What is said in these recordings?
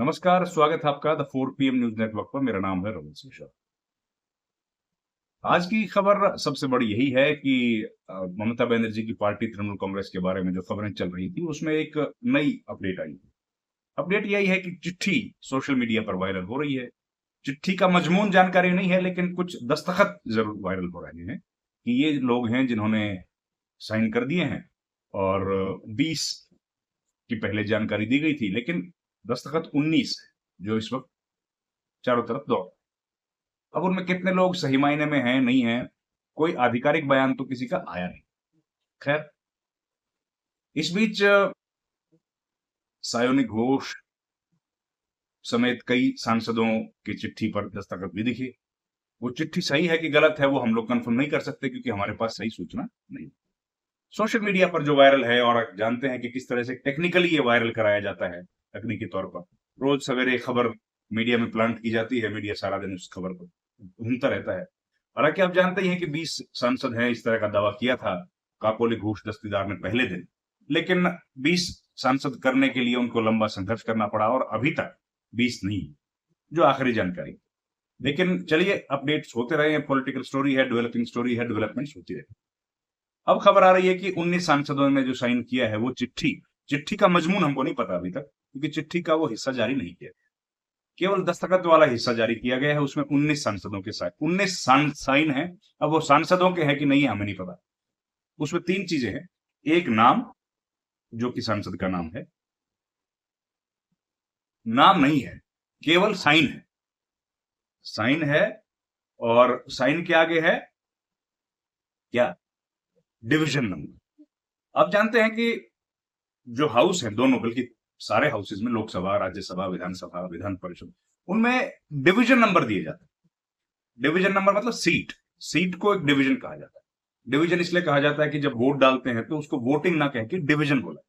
नमस्कार, स्वागत है आपका द 4 पीएम न्यूज नेटवर्क पर। मेरा नाम है रविंद्र सिंह। आज की खबर सबसे बड़ी यही है कि ममता बनर्जी की पार्टी तृणमूल कांग्रेस के बारे में जो खबरें चल रही थी उसमें एक नई अपडेट आई। अपडेट यही है कि चिट्ठी सोशल मीडिया पर वायरल हो रही है। चिट्ठी का मजमून जानकारी नहीं है, लेकिन कुछ दस्तखत जरूर वायरल हो रहे हैं कि ये लोग हैं जिन्होंने साइन कर दिए हैं। और 20 की पहले जानकारी दी गई थी, लेकिन दस्तखत 19 है जो इस वक्त चारों तरफ दौड़। अब उनमें कितने लोग सही मायने में हैं, नहीं है, कोई आधिकारिक बयान तो किसी का आया नहीं। खैर, इस बीच सायोनी घोष समेत कई सांसदों की चिट्ठी पर दस्तखत भी दिखे। वो चिट्ठी सही है कि गलत है वो हम लोग कंफर्म नहीं कर सकते, क्योंकि हमारे पास सही सूचना नहीं। सोशल मीडिया पर जो वायरल है, और आप जानते हैं कि किस तरह से टेक्निकली ये वायरल कराया जाता है, तकनीकी तौर पर रोज सवेरे खबर मीडिया में प्लांट की जाती है, मीडिया सारा दिन उस खबर को ढूंढता रहता है। हालांकि आप जानते ही हैं कि 20 सांसद हैं, इस तरह का दावा किया था काकोली घोष दस्तीदार ने पहले दिन, लेकिन 20 सांसद करने के लिए उनको लंबा संघर्ष करना पड़ा और अभी तक 20 नहीं, जो आखिरी जानकारी। लेकिन चलिए, अपडेट्स होते रहे हैं, पॉलिटिकल स्टोरी है, डेवलपिंग स्टोरी है, डेवलपमेंट्स होती रहे। अब खबर आ रही है कि 19 सांसदों ने जो साइन किया है वो चिट्ठी का मजमून हमको नहीं पता अभी तक, क्योंकि चिट्ठी का वो हिस्सा जारी नहीं किया, केवल दस्तखत वाला हिस्सा जारी किया गया है। उसमें 19 सांसदों के साथ 19 साइन है। अब वो सांसदों के हैं कि नहीं हमें नहीं पता। उसमें 3 चीजें हैं। एक, नाम, जो कि सांसद का नाम है। नाम नहीं है, केवल साइन है। साइन है, और साइन के आगे है क्या? Division number. आप जानते हैं कि जो हाउस है, दोनों बल्कि सारे हाउसेज में, लोकसभा, राज्यसभा, विधानसभा, विधान परिषद, उनमें डिवीजन नंबर दिए जाते हैं। डिवीजन नंबर मतलब सीट को एक डिवीजन कहा जाता है। डिवीजन इसलिए कहा जाता है कि जब वोट डालते हैं तो उसको वोटिंग ना कह के डिवीजन बोला।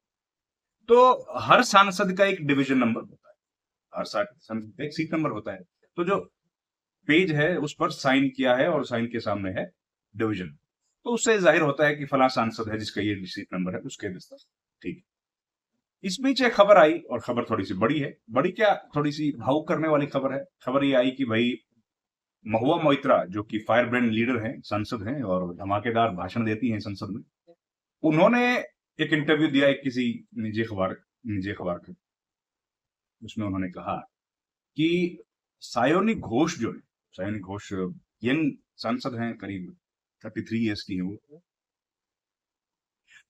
तो हर सांसद का एक डिवीजन नंबर होता है, हर सांसद का एक सीट नंबर होता है। तो जो पेज है उस पर साइन किया है और साइन के सामने है डिवीजन, तो उससे जाहिर होता है कि फला सांसद है जिसका ये सीट नंबर है, उसके दस्तखत। ठीक। इस बीच एक खबर आई, और खबर थोड़ी सी बड़ी है। बड़ी क्या, थोड़ी सी भावुक करने वाली खबर है। खबर ये आई कि भाई महुआ मोइत्रा, जो कि फायर ब्रांड लीडर हैं, सांसद हैं और धमाकेदार भाषण देती हैं संसद में, उन्होंने एक इंटरव्यू दिया एक किसी निजी अखबार के। उसमें उन्होंने कहा कि सायोनी घोष जो है, सायोनी घोष यंग सांसद हैं, करीब 33 ईयर्स की है वो।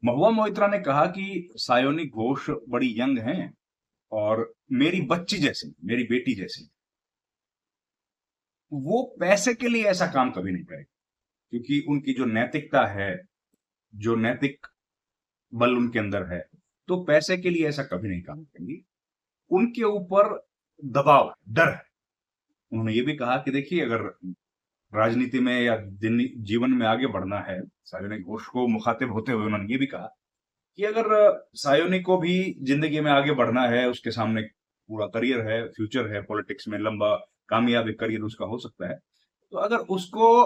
महुआ मोइत्रा ने कहा कि सायोनी घोष बड़ी यंग हैं और मेरी बच्ची जैसी, मेरी बेटी जैसी। वो पैसे के लिए ऐसा काम कभी नहीं करेगी, क्योंकि उनकी जो नैतिकता है, जो नैतिक बल उनके अंदर है, तो पैसे के लिए ऐसा कभी नहीं काम करेंगी। उनके ऊपर दबाव है, डर है। उन्होंने ये भी कहा कि देखिए, अगर राजनीति में या जीवन में आगे बढ़ना है, सायोनी घोष को मुखातिब होते हुए उन्होंने ये भी कहा कि अगर सायोनी को भी जिंदगी में आगे बढ़ना है, उसके सामने पूरा करियर है, फ्यूचर है, पॉलिटिक्स में लंबा कामयाब एक करियर उसका हो सकता है, तो अगर उसको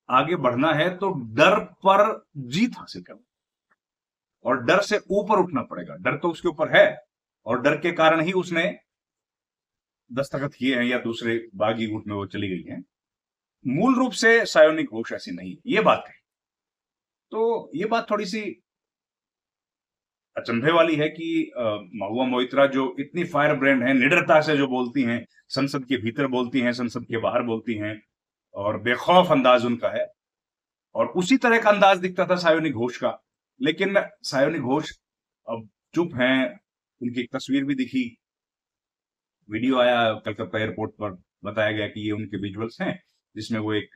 आगे बढ़ना है तो डर पर जीत हासिल करना, और डर से ऊपर उठना पड़ेगा। डर तो उसके ऊपर है, और डर के कारण ही उसने दस्तखत किए हैं या दूसरे बागी रूट में वो चली गई हैं। मूल रूप से सायोनी घोष ऐसी नहीं, ये बात है। तो ये बात थोड़ी सी अचंभे वाली है कि महुआ मोइत्रा जो इतनी फायर ब्रांड है, निडरता से जो बोलती हैं, संसद के भीतर बोलती हैं, संसद के बाहर बोलती हैं, और बेखौफ अंदाज उनका है, और उसी तरह का अंदाज दिखता था सायोनी घोष का। लेकिन सायोनी घोष अब चुप हैं। उनकी एक तस्वीर भी दिखी, वीडियो आया कलकत्ता एयरपोर्ट पर, बताया गया कि ये उनके विजुअल्स हैं, जिसमें वो एक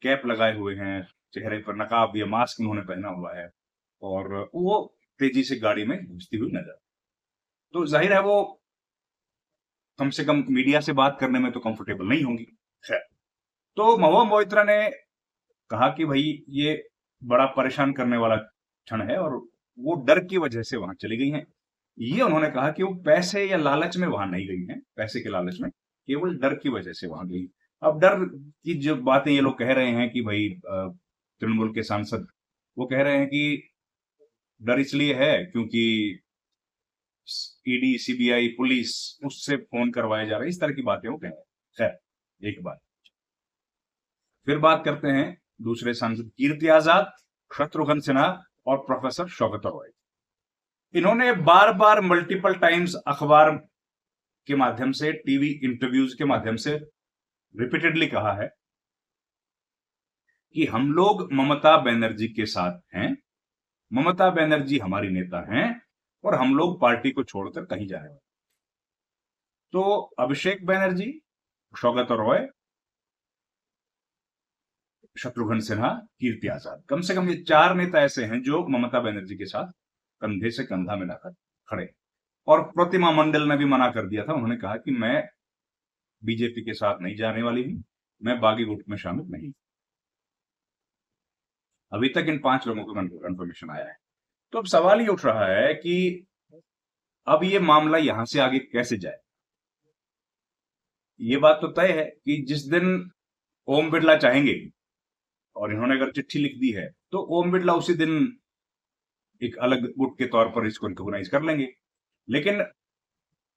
कैप लगाए हुए हैं, चेहरे पर नकाब या मास्क उन्होंने पहना हुआ है, और वो तेजी से गाड़ी में घुसती हुई नजर। तो जाहिर है वो कम से कम मीडिया से बात करने में तो कंफर्टेबल नहीं होंगी। खैर, तो महुआ मोइत्रा ने कहा कि भाई ये बड़ा परेशान करने वाला क्षण है, और वो डर की वजह से वहां चली गई हैं। ये उन्होंने कहा कि वो पैसे या लालच में वहां नहीं गई हैं, पैसे के लालच में, केवल डर की वजह से वहां गई। अब डर की जो बातें ये लोग कह रहे हैं कि भाई तृणमूल के सांसद वो कह रहे हैं कि डर इसलिए है क्योंकि ईडी, सीबीआई, पुलिस उससे फोन करवाए जा रहे हैं, इस तरह की बातें वो कह रहे हैं। खैर एक बात, फिर बात करते हैं दूसरे सांसद कीर्ति आजाद, शत्रुघ्न सिन्हा और प्रोफेसर शौकत रॉय। इन्होंने बार बार मल्टीपल टाइम्स अखबार के माध्यम से, टीवी इंटरव्यूज के माध्यम से रिपीटेडली कहा है कि हम लोग ममता बनर्जी के साथ हैं, ममता बनर्जी हमारी नेता हैं और हम लोग पार्टी को छोड़कर कहीं जा रहे हैं। तो अभिषेक बनर्जी, शौकत रॉय, शत्रुघ्न सिन्हा, कीर्ति आजाद, कम से कम ये 4 नेता ऐसे हैं जो ममता बनर्जी के साथ कंधे से कंधा मिलाकर खड़े। और प्रतिमा मंडल ने भी मना कर दिया था, उन्होंने कहा कि मैं बीजेपी के साथ नहीं जाने वाली हूं, मैं बागी गुट में शामिल नहीं। अभी तक इन 5 लोगों को कंफर्मेशन आया है। तो अब सवाल ये उठ रहा है कि अब ये मामला यहां से आगे कैसे जाए। ये बात तो तय है कि जिस दिन ओम बिरला चाहेंगे, और इन्होंने अगर चिट्ठी लिख दी है, तो ओम बिरला उसी दिन एक अलग गुट के तौर पर इसको रिकॉग्नाइज कर लेंगे। लेकिन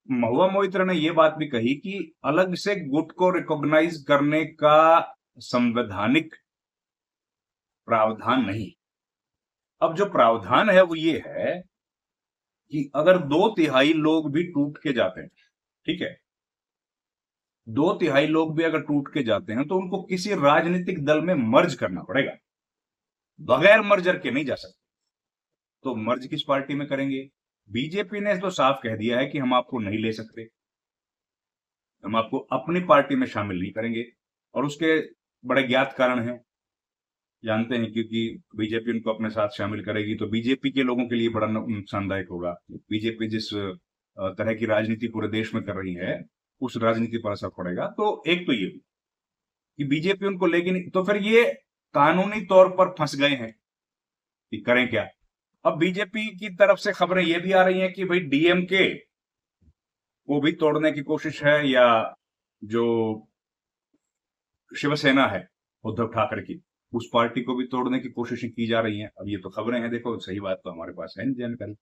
महुआ मोइत्रा ने यह बात भी कही कि अलग से गुट को रिकॉग्नाइज करने का संवैधानिक प्रावधान नहीं। अब जो प्रावधान है वो ये है कि अगर 2/3 लोग भी टूट के जाते हैं, ठीक है, 2/3 लोग भी अगर टूट के जाते हैं तो उनको किसी राजनीतिक दल में मर्ज करना पड़ेगा, बगैर मर्जर के नहीं जा सकते। तो मर्ज किस पार्टी में करेंगे? बीजेपी ने तो साफ कह दिया है कि हम आपको नहीं ले सकते, हम आपको अपनी पार्टी में शामिल नहीं करेंगे। और उसके बड़े ज्ञात कारण हैं, जानते हैं, क्योंकि बीजेपी उनको अपने साथ शामिल करेगी तो बीजेपी के लोगों के लिए बड़ा नुकसानदायक होगा। बीजेपी जिस तरह की राजनीति पूरे देश में कर रही है, उस राजनीति पर असर पड़ेगा। तो एक तो ये कि बीजेपी उनको लेगी नहीं, तो फिर ये कानूनी तौर पर फंस गए हैं कि करें क्या। अब बीजेपी की तरफ से खबरें ये भी आ रही हैं कि भाई डीएमके को भी तोड़ने की कोशिश है, या जो शिवसेना है उद्धव ठाकरे की, उस पार्टी को भी तोड़ने की कोशिशें की जा रही हैं। अब ये तो खबरें हैं, देखो सही बात तो हमारे पास है नहीं जानकारी,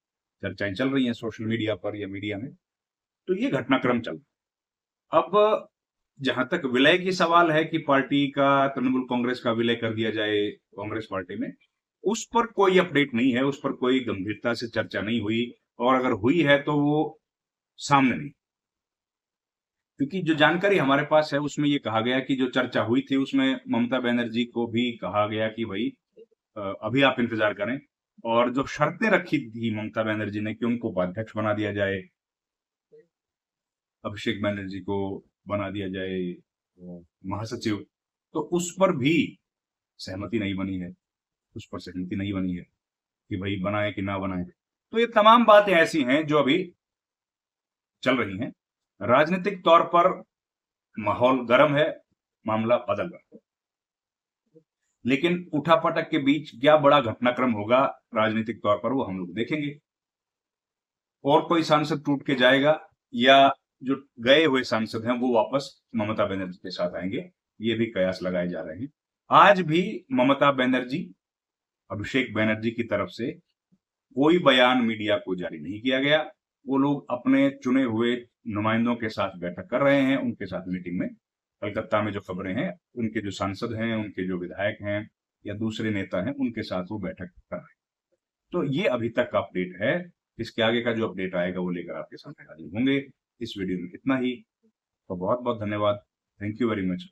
चर्चाएं चल रही हैं सोशल मीडिया पर या मीडिया में, तो ये घटनाक्रम चल रहा है। अब जहां तक विलय की सवाल है कि पार्टी का, तृणमूल कांग्रेस का विलय कर दिया जाए कांग्रेस पार्टी में, उस पर कोई अपडेट नहीं है, उस पर कोई गंभीरता से चर्चा नहीं हुई, और अगर हुई है तो वो सामने नहीं। क्योंकि जो जानकारी हमारे पास है उसमें ये कहा गया कि जो चर्चा हुई थी उसमें ममता बनर्जी को भी कहा गया कि भाई अभी आप इंतजार करें, और जो शर्तें रखी थी ममता बनर्जी ने कि उनको उपाध्यक्ष बना दिया जाए, अभिषेक बनर्जी को बना दिया जाए महासचिव, तो उस पर भी सहमति नहीं बनी है, उस पर सहमति नहीं बनी है कि भाई बनाए कि ना बनाए। तो ये तमाम बातें ऐसी हैं जो अभी चल रही हैं। राजनीतिक तौर पर माहौल गर्म है, मामला बदल रहा है, लेकिन उठापटक के बीच क्या बड़ा घटनाक्रम होगा राजनीतिक तौर पर, वो हम लोग देखेंगे। और कोई सांसद टूट के जाएगा, या जो गए हुए सांसद हैं वो वापस ममता बनर्जी के साथ आएंगे, ये भी कयास लगाए जा रहे हैं। आज भी ममता बनर्जी, अभिषेक बनर्जी की तरफ से कोई बयान मीडिया को जारी नहीं किया गया। वो लोग अपने चुने हुए नुमाइंदों के साथ बैठक कर रहे हैं, उनके साथ मीटिंग में। कलकत्ता में जो खबरें हैं, उनके जो सांसद हैं, उनके जो विधायक हैं या दूसरे नेता हैं, उनके साथ वो बैठक कर रहे हैं। तो ये अभी तक का अपडेट है। इसके आगे का जो अपडेट आएगा वो लेकर आपके सामने हाजिर होंगे। इस वीडियो में इतना ही, तो बहुत बहुत धन्यवाद। Thank you very much.